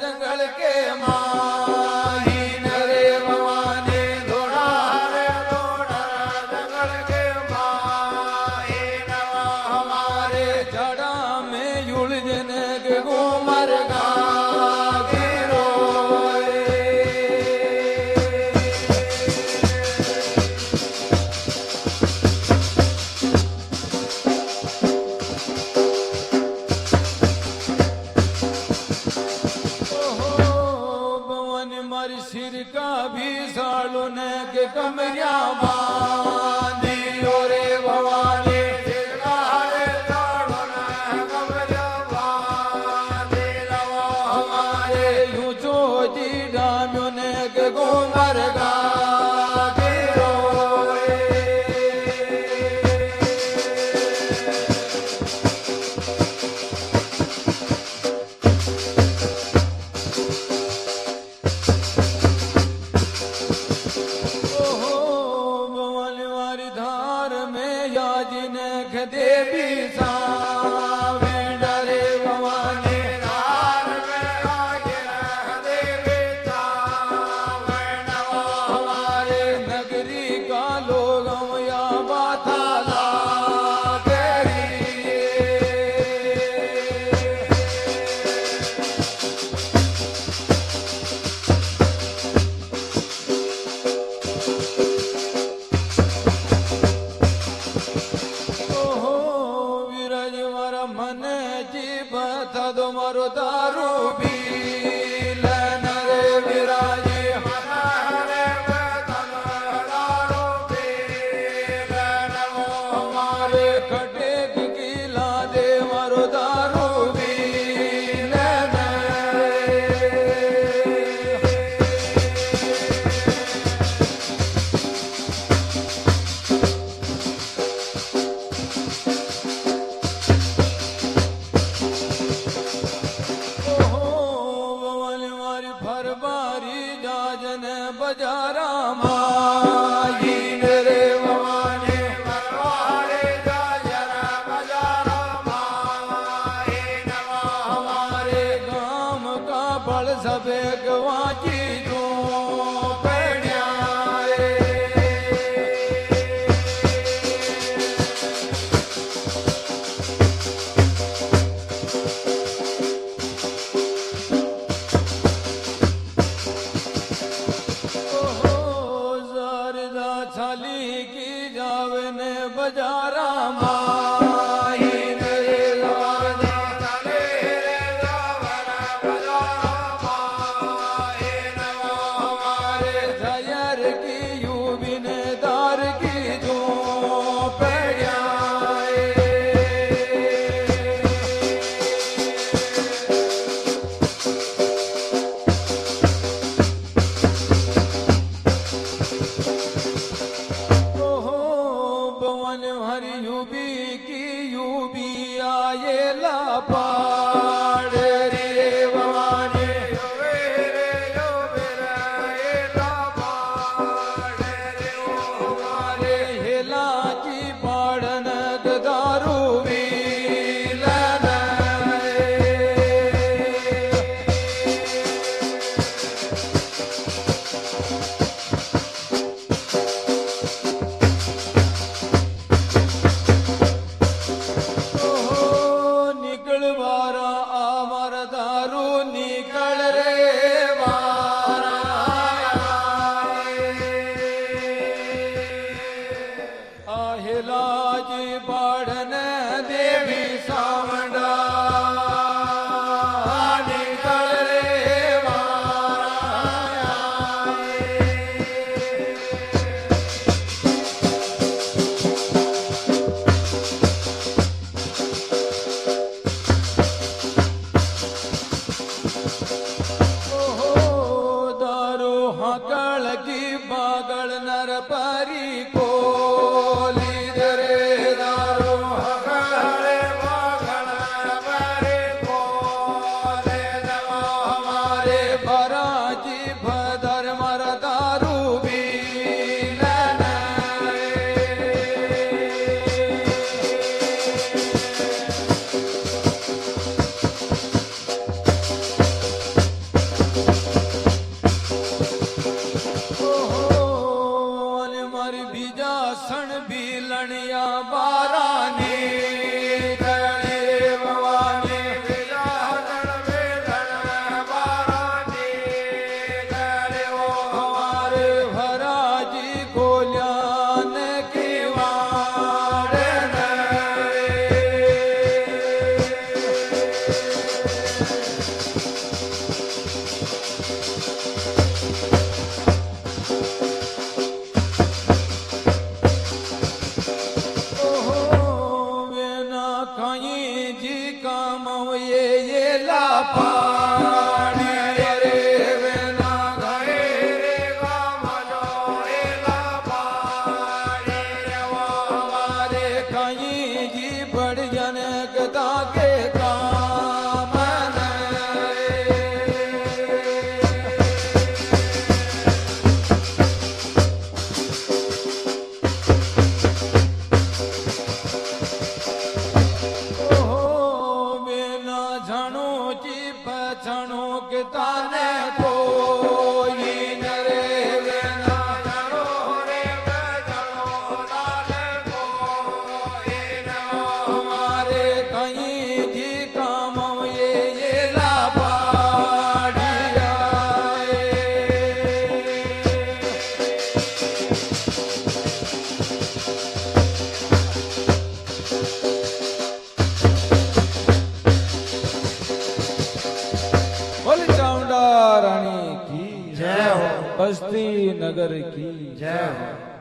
जंगल के माही रे भवानी दौड़ा रे दौड़ा जंगल के माही नवा हमारे जड़ा में उलझने के घूमर गा सिर का भी सालों ने के कमरिया बांधी रे भवानी सिर का है सालों ने कमरिया बांधी लवा हमारे यूं चोटी डामियों ने के घूमर गा देवी सावें डरे भवानी धार में आगे देवी सावें नवा हमारे नगरी का लोग या बाथा ला मन जीव था दो मारो दारू भी लेन रे विराजे हमारे दारू भी लेन हमारे खटे की ला दे मारो दारू भी लेन बजारा माही रे भवानी परवारे जाजरा बजारा माही नवा हमारे गांव का बल सबे गवाची जो पेड़िया छाली की जावे ने बजारा माही रे लाजा चले रे जावरा बजारा माही नवा ને કોઈ ન રે વેના જણો રે જણો લાલ કોઈ ન અમારે કઈથી કામએ એલા પાડિયા બોલ ચામુંડા રાણી કી જય હો बस्ती नगर की जय हो